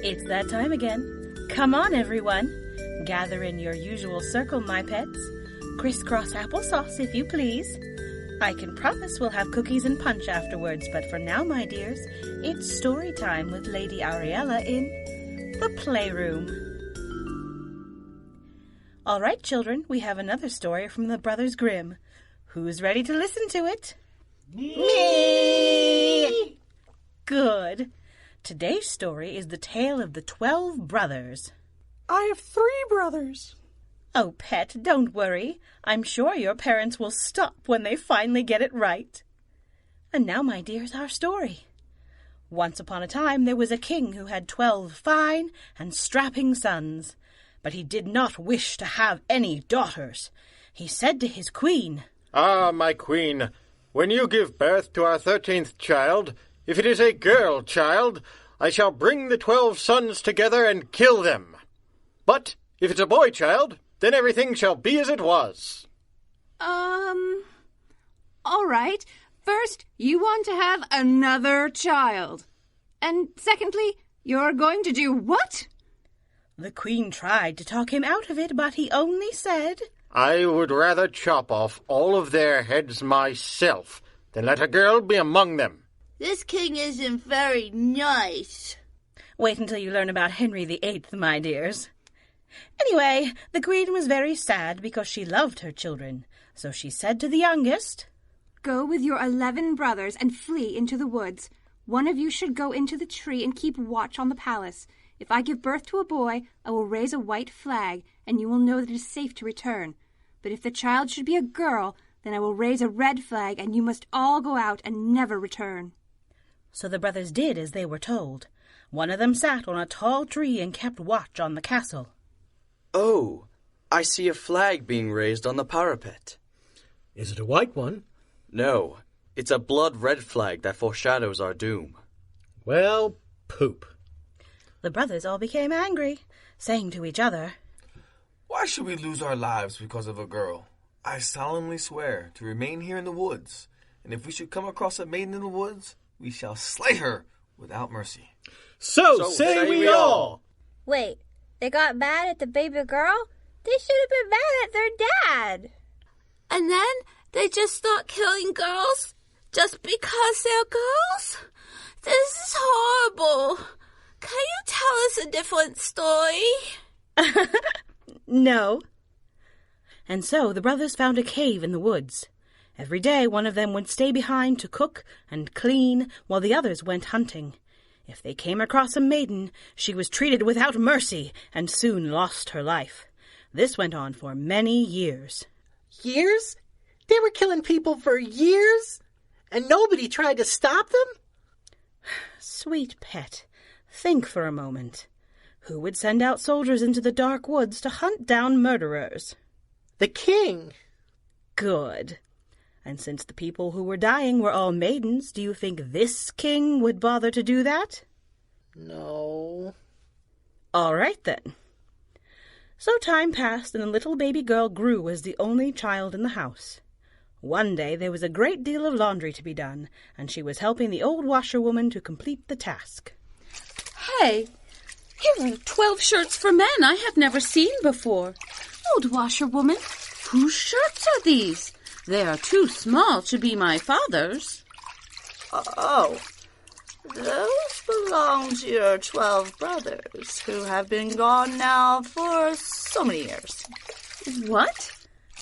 It's that time again. Come on, everyone. Gather in your usual circle, my pets. Crisscross applesauce, if you please. I can promise we'll have cookies and punch afterwards, but for now, my dears, it's story time with Lady Ariella in the Playroom. All right, children, we have another story from the Brothers Grimm. Who's ready to listen to it? Me! Good. Today's story is the tale of the 12 brothers. I have 3 brothers. Oh, pet, don't worry. I'm sure your parents will stop when they finally get it right. And now, my dears, our story. Once upon a time there was a king who had 12 fine and strapping sons. But he did not wish to have any daughters. He said to his queen, "Ah, my queen, when you give birth to our 13th child, if it is a girl child, I shall bring the 12 sons together and kill them. But if it's a boy child, then everything shall be as it was." All right. First, you want to have another child. And secondly, you're going to do what? The queen tried to talk him out of it, but he only said, "I would rather chop off all of their heads myself than let a girl be among them." This king isn't very nice. Wait until you learn about Henry VIII, my dears. Anyway, the queen was very sad because she loved her children. So she said to the youngest, Go with your 11 brothers and flee into the woods. One of you should go into the tree and keep watch on the palace. If I give birth to a boy, I will raise a white flag, and you will know that it is safe to return. But if the child should be a girl, then I will raise a red flag, and you must all go out and never return. So the brothers did as they were told. One of them sat on a tall tree and kept watch on the castle. "Oh, I see a flag being raised on the parapet." Is it a white one? "No, it's a blood-red flag that foreshadows our doom." Well, poop. The brothers all became angry, saying to each other, "Why should we lose our lives because of a girl? I solemnly swear to remain here in the woods, and if we should come across a maiden in the woods, we shall slay her without mercy." So say we all! Wait, they got mad at the baby girl? They should have been mad at their dad. And then they just stopped killing girls just because they're girls? This is horrible. Can you tell us a different story? No. And so the brothers found a cave in the woods. Every day one of them would stay behind to cook and clean while the others went hunting. If they came across a maiden, she was treated without mercy and soon lost her life. This went on for many years. Years? They were killing people for years? And nobody tried to stop them? Sweet pet, think for a moment. Who would send out soldiers into the dark woods to hunt down murderers? The king. Good. And since the people who were dying were all maidens, do you think this king would bother to do that? No. All right, then. So time passed, and the little baby girl grew as the only child in the house. One day there was a great deal of laundry to be done, and she was helping the old washerwoman to complete the task. Hey, here are 12 shirts for men I have never seen before. Old washerwoman, whose shirts are these? They are too small to be my father's. Oh, those belong to your 12 brothers, who have been gone now for so many years. What?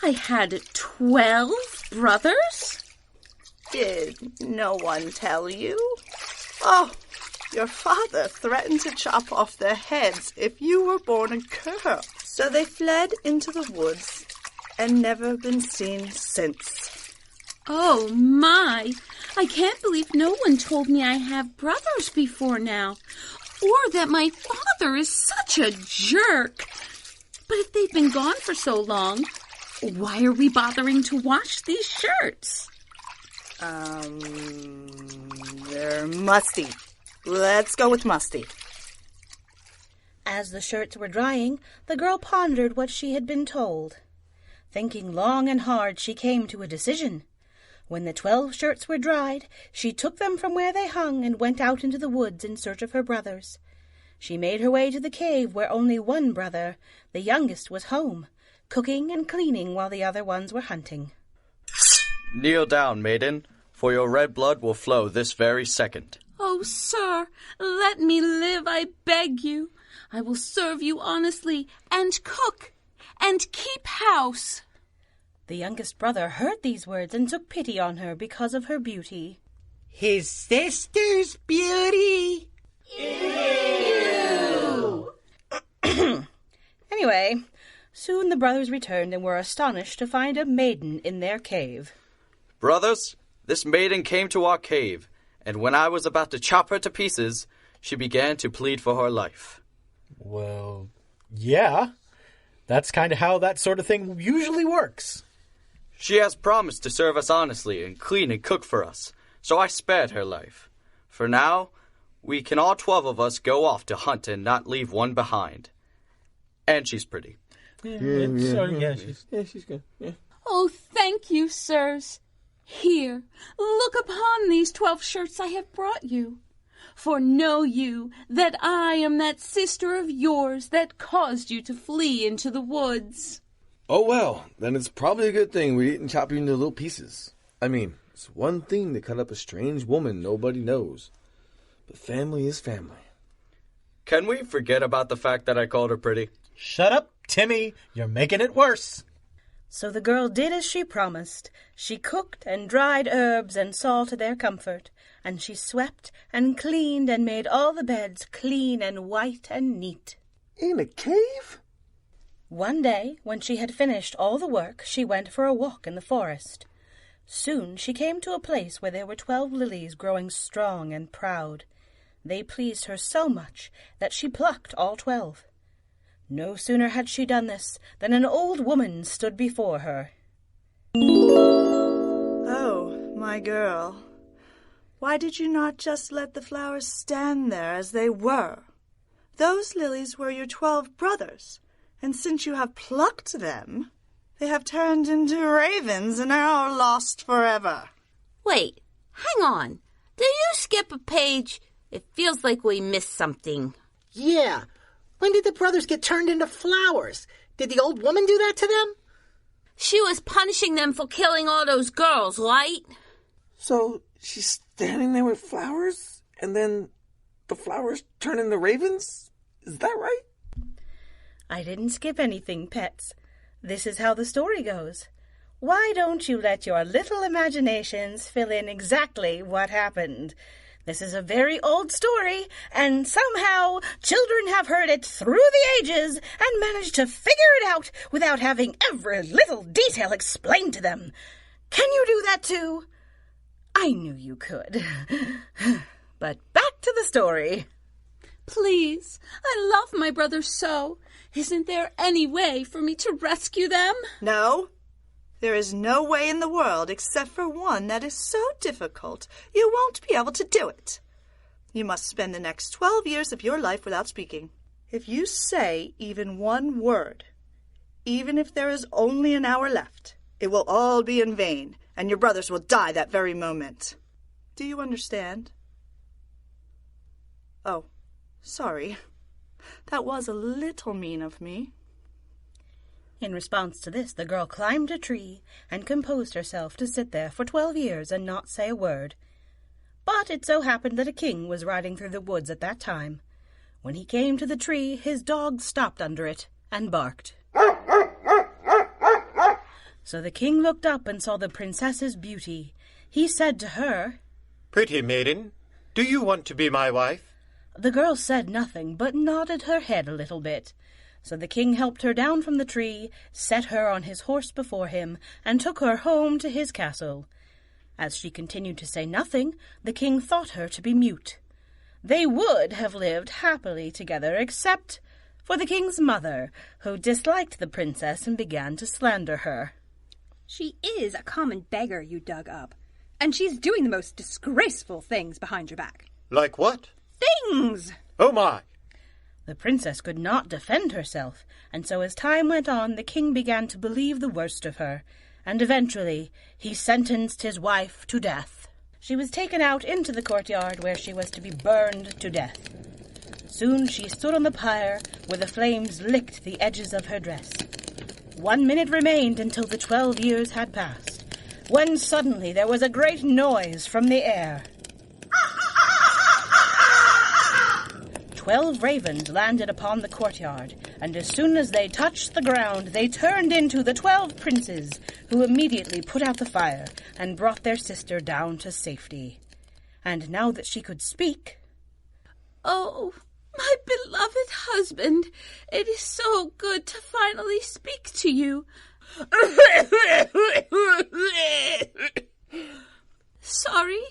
I had 12 brothers? Did no one tell you? Oh, your father threatened to chop off their heads if you were born a girl. So they fled into the woods and never been seen since. Oh, my. I can't believe no one told me I have brothers before now, or that my father is such a jerk. But if they've been gone for so long, why are we bothering to wash these shirts? They're musty. Let's go with musty. As the shirts were drying, the girl pondered what she had been told. Thinking long and hard, she came to a decision. When the 12 shirts were dried, she took them from where they hung and went out into the woods in search of her brothers. She made her way to the cave where only one brother, the youngest, was home, cooking and cleaning while the other ones were hunting. Kneel down, maiden, for your red blood will flow this very second. Oh, sir, let me live, I beg you. I will serve you honestly, and cook, and keep house. The youngest brother heard these words and took pity on her because of her beauty. His sister's beauty. Ew! Anyway, soon the brothers returned and were astonished to find a maiden in their cave. Brothers, this maiden came to our cave, and when I was about to chop her to pieces, she began to plead for her life. Well, yeah. That's kind of how that sort of thing usually works. She has promised to serve us honestly and clean and cook for us, so I spared her life. For now, we can all 12 of us go off to hunt and not leave one behind. And she's pretty. She's good. Yeah. Oh, thank you, sirs. Here, look upon these 12 shirts I have brought you. For know you that I am that sister of yours that caused you to flee into the woods. Oh, well, then it's probably a good thing we didn't chop you into little pieces. I mean, it's one thing to cut up a strange woman nobody knows. But family is family. Can we forget about the fact that I called her pretty? Shut up, Timmy. You're making it worse. So the girl did as she promised. She cooked and dried herbs and saw to their comfort, and she swept and cleaned and made all the beds clean and white and neat. In a cave? One day, when she had finished all the work, she went for a walk in the forest. Soon she came to a place where there were 12 lilies growing strong and proud. They pleased her so much that she plucked all 12. No sooner had she done this than an old woman stood before her. Oh, my girl, why did you not just let the flowers stand there as they were? Those lilies were your 12 brothers, and since you have plucked them, they have turned into ravens and are lost forever. Wait, hang on. Did you skip a page? It feels like we missed something. Yeah. When did the brothers get turned into flowers? Did the old woman do that to them? She was punishing them for killing all those girls, right? So she's standing there with flowers, and then the flowers turn into ravens? Is that right? I didn't skip anything, pets. This is how the story goes. Why don't you let your little imaginations fill in exactly what happened? This is a very old story, and somehow children have heard it through the ages and managed to figure it out without having every little detail explained to them. Can you do that too? I knew you could. But back to the story. Please, I love my brothers so. Isn't there any way for me to rescue them? No. There is no way in the world except for one that is so difficult you won't be able to do it. You must spend the next 12 years of your life without speaking. If you say even one word, even if there is only an hour left, it will all be in vain, and your brothers will die that very moment. Do you understand? Oh, sorry. That was a little mean of me. In response to this, the girl climbed a tree and composed herself to sit there for 12 years and not say a word. But it so happened that a king was riding through the woods at that time. When he came to the tree, his dog stopped under it and barked. So the king looked up and saw the princess's beauty. He said to her, "Pretty maiden, do you want to be my wife?" The girl said nothing, but nodded her head a little bit. So the king helped her down from the tree, set her on his horse before him, and took her home to his castle. As she continued to say nothing, the king thought her to be mute. They would have lived happily together, except for the king's mother, who disliked the princess and began to slander her. She is a common beggar you dug up, and she's doing the most disgraceful things behind your back. Like what? Things! Oh my! The princess could not defend herself, and so as time went on, the king began to believe the worst of her, and eventually he sentenced his wife to death. She was taken out into the courtyard where she was to be burned to death. Soon she stood on the pyre where the flames licked the edges of her dress. 1 minute remained until the 12 years had passed, when suddenly there was a great noise from the air. 12 ravens landed upon the courtyard, and as soon as they touched the ground, they turned into the 12 princes, who immediately put out the fire and brought their sister down to safety. And now that she could speak... Oh, my beloved husband, it is so good to finally speak to you. Sorry,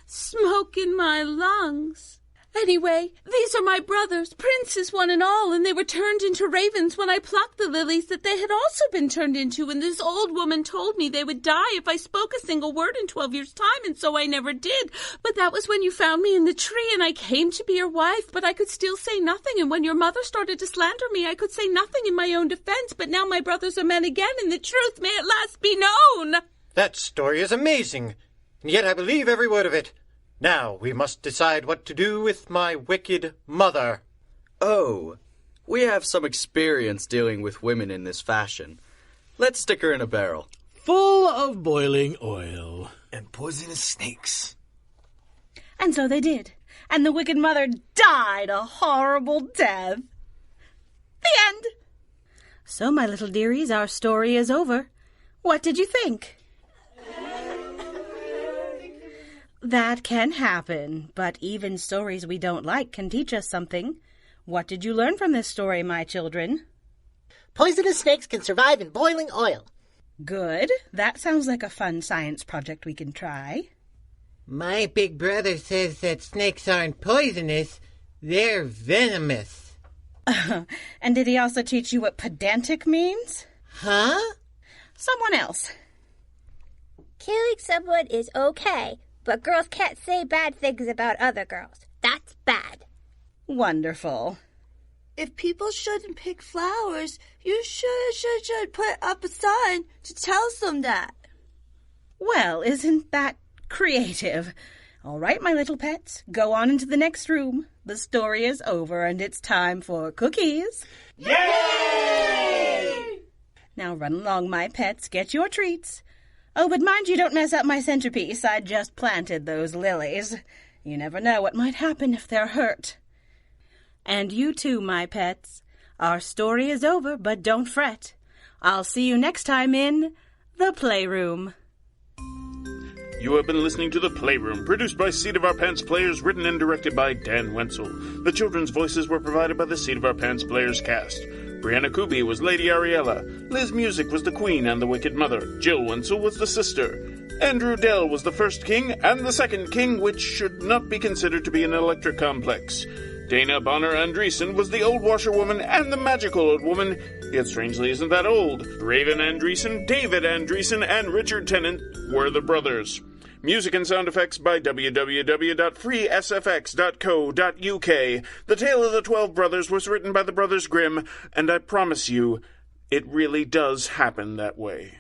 smoke in my lungs. Anyway, these are my brothers, princes one and all, and they were turned into ravens when I plucked the lilies that they had also been turned into, and this old woman told me they would die if I spoke a single word in 12 years' time, and so I never did. But that was when you found me in the tree, and I came to be your wife, but I could still say nothing, and when your mother started to slander me, I could say nothing in my own defense, but now my brothers are men again, and the truth may at last be known. That story is amazing, and yet I believe every word of it. Now we must decide what to do with my wicked mother. Oh, we have some experience dealing with women in this fashion. Let's stick her in a barrel. Full of boiling oil. And poisonous snakes. And so they did, and the wicked mother died a horrible death. The end. So, my little dearies, our story is over. What did you think? That can happen, but even stories we don't like can teach us something. What did you learn from this story, my children? Poisonous snakes can survive in boiling oil. Good. That sounds like a fun science project we can try. My big brother says that snakes aren't poisonous, they're venomous. And did he also teach you what pedantic means? Huh? Someone else. Killing someone is okay, but girls can't say bad things about other girls. That's bad. Wonderful. If people shouldn't pick flowers, you should put up a sign to tell them that. Well, isn't that creative? All right, my little pets, go on into the next room. The story is over, and it's time for cookies. Yay! Now run along, my pets. Get your treats. Oh, but mind you don't mess up my centerpiece. I just planted those lilies. You never know what might happen if they're hurt. And you too, my pets. Our story is over, but don't fret. I'll see you next time in the Playroom. You have been listening to The Playroom, produced by Seat of Our Pants Players, written and directed by Dan Wenzel. The children's voices were provided by the Seat of Our Pants Players cast. Brianna Kubi was Lady Ariella. Liz Music was the Queen and the Wicked Mother. Jill Wenzel was the Sister. Andrew Dell was the first king and the second king, which should not be considered to be an electric complex. Dana Bonner Andreessen was the old washerwoman and the magical old woman, yet strangely isn't that old. Raven Andreessen, David Andreessen, and Richard Tennant were the brothers. Music and sound effects by www.freesfx.co.uk. The Tale of the 12 Brothers was written by the Brothers Grimm, and I promise you, it really does happen that way.